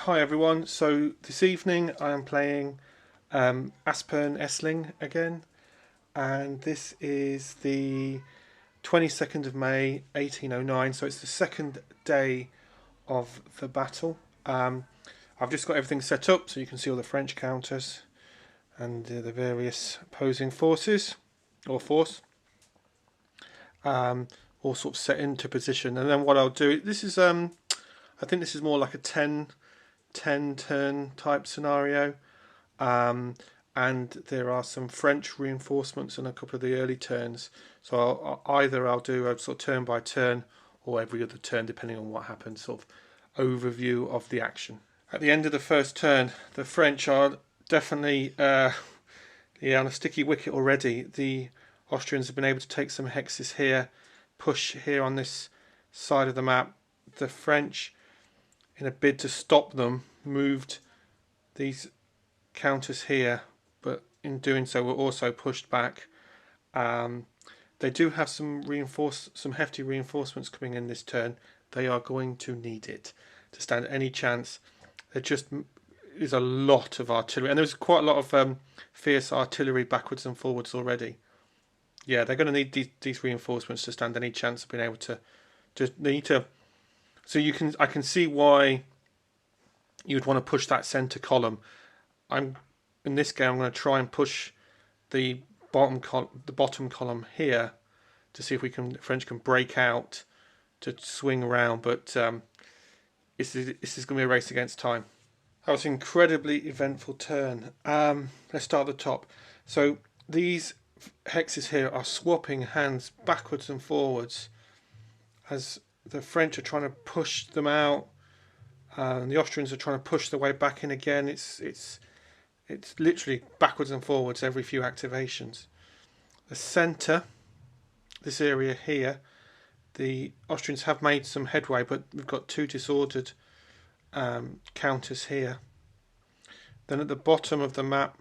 Hi everyone, so this evening I am playing Aspern-Essling again, and this is the 22nd of May 1809, so it's the second day of the battle. I've just got everything set up so you can see all the French counters and the various opposing forces, or force, um, all sort of set into position. And then what I'll do, this is, I think this is more like a 10 turn type scenario. Um, and there are some French reinforcements in a couple of the early turns. So I'll do a sort of turn by turn or every other turn, depending on what happens, sort of overview of the action. At the end of the first turn, the French are definitely on a sticky wicket already. The Austrians have been able to take some hexes here, push here on this side of the map. The French, in a bid to stop them, moved these counters here, but in doing so were also pushed back. They do have some hefty reinforcements coming in this turn. They are going to need it to stand any chance. There just is a lot of artillery, and there's quite a lot of fierce artillery backwards and forwards already. Yeah, they're going to need these reinforcements to stand any chance of being able to. Just need to. So I can see why you'd want to push that centre column. In this game I'm going to try and push the bottom column here to see if the French can break out to swing around, but this is going to be a race against time. That was an incredibly eventful turn. Let's start at the top. So these hexes here are swapping hands backwards and forwards as the French are trying to push them out, and the Austrians are trying to push their way back in again. It's literally backwards and forwards every few activations. The centre, this area here, the Austrians have made some headway, but we've got two disordered counters here. Then at the bottom of the map,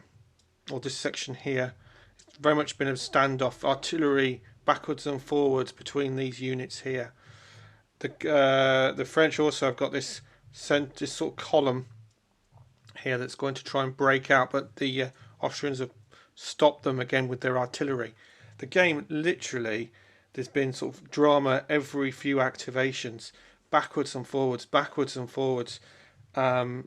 or this section here, it's very much been a standoff, artillery backwards and forwards between these units here. The French also have got this sort of column here that's going to try and break out, but the Austrians have stopped them again with their artillery. The game, literally, there's been sort of drama every few activations, backwards and forwards, backwards and forwards. That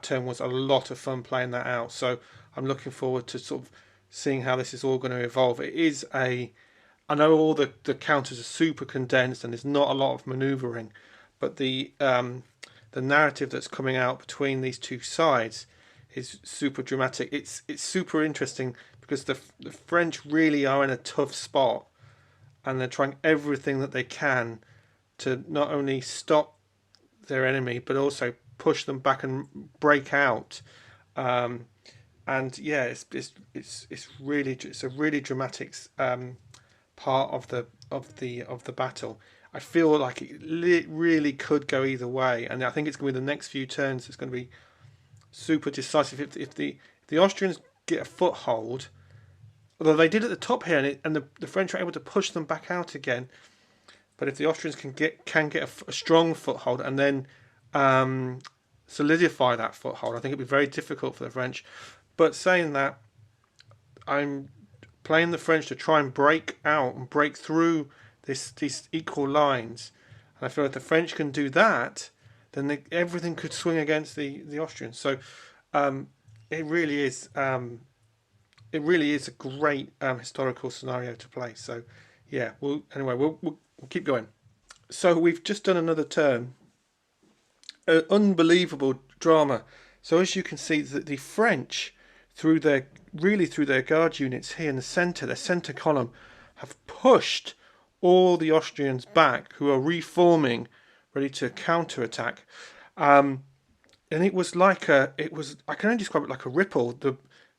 turn was a lot of fun playing that out, so I'm looking forward to sort of seeing how this is all going to evolve. I know all the counters are super condensed and there's not a lot of manoeuvring, but the narrative that's coming out between these two sides is super dramatic. It's super interesting because the French really are in a tough spot, and they're trying everything that they can to not only stop their enemy but also push them back and break out. And yeah, it's a really dramatic part of the battle. I feel like it really could go either way, and I think it's going to be the next few turns. It's going to be super decisive. If the Austrians get a foothold, although they did at the top here, and the French are able to push them back out again. But if the Austrians can get a strong foothold and then solidify that foothold, I think it'd be very difficult for the French. But saying that, I'm playing the French to try and break out and break through these equal lines, and I feel if the French can do that, then everything could swing against the Austrians. So it really is a great historical scenario to play. So yeah, we'll keep going. So we've just done another turn. Unbelievable drama. So as you can see, the French, through their guard units here in the centre, their centre column, have pushed all the Austrians back, who are reforming, ready to counterattack. And it was I can only describe it like a ripple.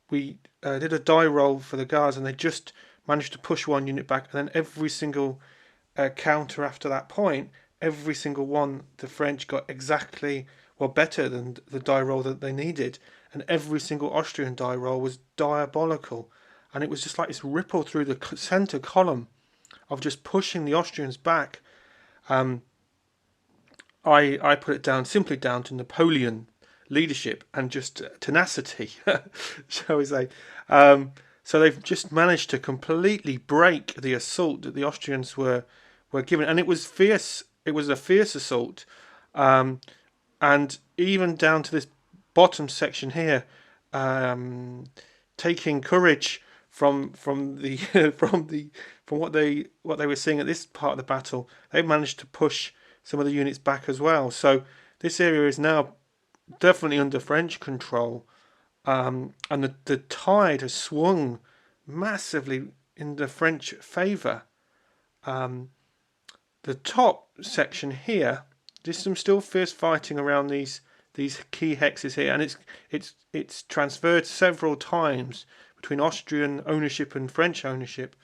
We did a die roll for the guards, and they just managed to push one unit back, and then every single counter after that point, every single one, the French got exactly, better than the die roll that they needed, and every single Austrian die roll was diabolical, and it was just like this ripple through the centre column of just pushing the Austrians back. I put it down simply down to Napoleon leadership and just tenacity, shall we say. So they've just managed to completely break the assault that the Austrians were given, and it was fierce. It was a fierce assault, and even down to this bottom section here, taking courage from the from what they were seeing at this part of the battle, they managed to push some of the units back as well. So this area is now definitely under French control, and the tide has swung massively in the French favour. The top section here, there's some still fierce fighting around these key hexes here, and it's transferred several times between Austrian ownership and French ownership,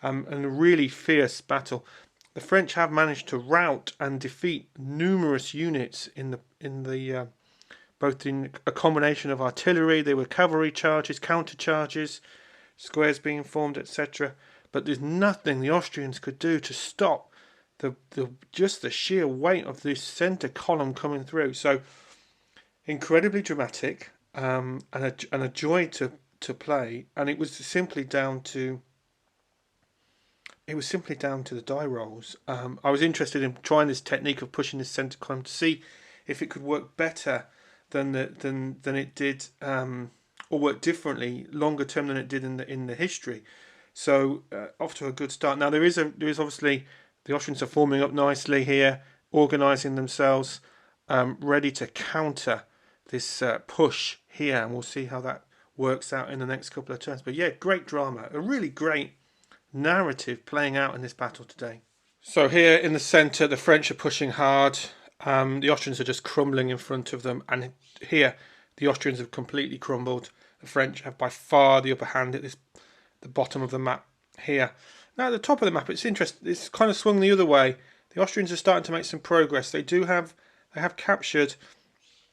and a really fierce battle. The French have managed to rout and defeat numerous units in the both in a combination of artillery. There were cavalry charges, counter charges, squares being formed, etc. But there's nothing the Austrians could do to stop just the sheer weight of this centre column coming through. So incredibly dramatic, and a joy to play. And it was simply down to the die rolls. I was interested in trying this technique of pushing this centre column to see if it could work better than it did, or work differently longer term than it did in the history. So off to a good start. Now there is obviously, the Austrians are forming up nicely here, organising themselves, ready to counter this push here, and we'll see how that works out in the next couple of turns. But yeah, great drama, a really great narrative playing out in this battle today. So here in the centre, the French are pushing hard. The Austrians are just crumbling in front of them, and here the Austrians have completely crumbled. The French have by far the upper hand at the bottom of the map here. Now at the top of the map, it's interesting. It's kind of swung the other way. The Austrians are starting to make some progress. They have captured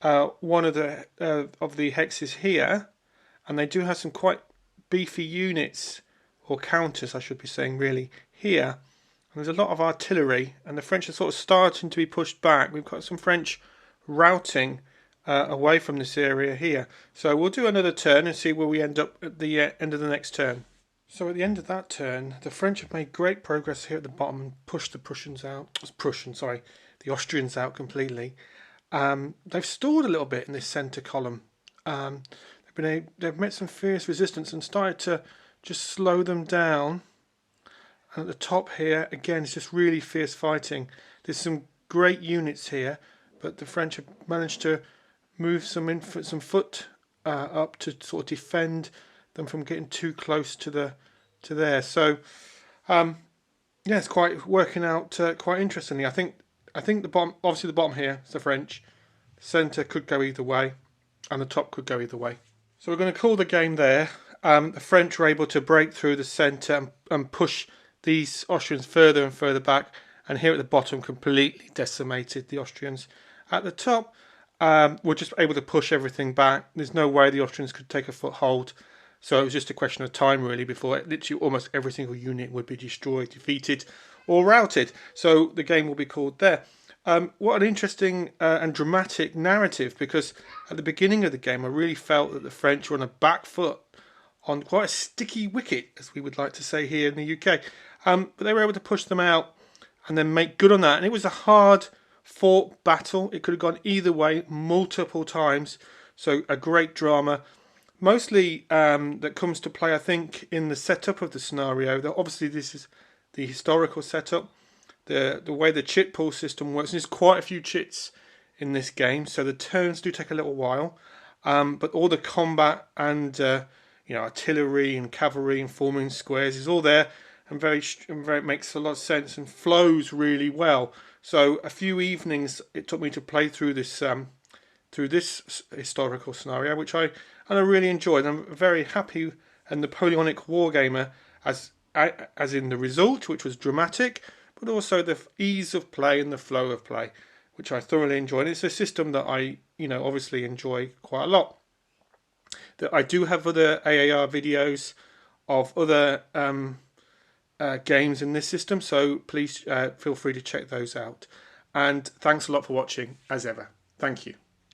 one of the hexes here, and they do have some quite beefy units, or counters I should be saying really, here. And there's a lot of artillery, and the French are sort of starting to be pushed back. We've got some French routing away from this area here. So we'll do another turn and see where we end up at the end of the next turn. So at the end of that turn, the French have made great progress here at the bottom and pushed the Austrians out completely. They've stalled a little bit in this centre column. They've met some fierce resistance and started to just slow them down. And at the top here, again, it's just really fierce fighting. There's some great units here, but the French have managed to move some foot up to sort of defend them from getting too close to there. So yeah, it's quite working out quite interestingly. I think the bottom here is the French. Centre could go either way, and the top could go either way. So we're going to call the game there. The French were able to break through the centre and push these Austrians further and further back, and here at the bottom completely decimated the Austrians. At the top, we're just able to push everything back. There's no way the Austrians could take a foothold, so it was just a question of time really before literally almost every single unit would be destroyed, defeated or routed. So the game will be called there. What an interesting and dramatic narrative, because at the beginning of the game I really felt that the French were on a back foot on quite a sticky wicket, as we would like to say here in the UK. But they were able to push them out and then make good on that. And it was a hard fought battle. It could have gone either way multiple times. So a great drama. Mostly that comes to play, I think, in the setup of the scenario. Obviously, this is the historical setup. The way the chit pool system works. There's quite a few chits in this game, so the turns do take a little while. But all the combat and artillery and cavalry and forming squares is all there, and very makes a lot of sense and flows really well. So a few evenings it took me to play through this historical scenario, which I really enjoyed. I'm very happy and Napoleonic wargamer as in the result, which was dramatic, but also the ease of play and the flow of play, which I thoroughly enjoyed. It's a system that I obviously enjoy quite a lot. That I do have other AAR videos of other games in this system, so please feel free to check those out. And thanks a lot for watching, as ever. Thank you.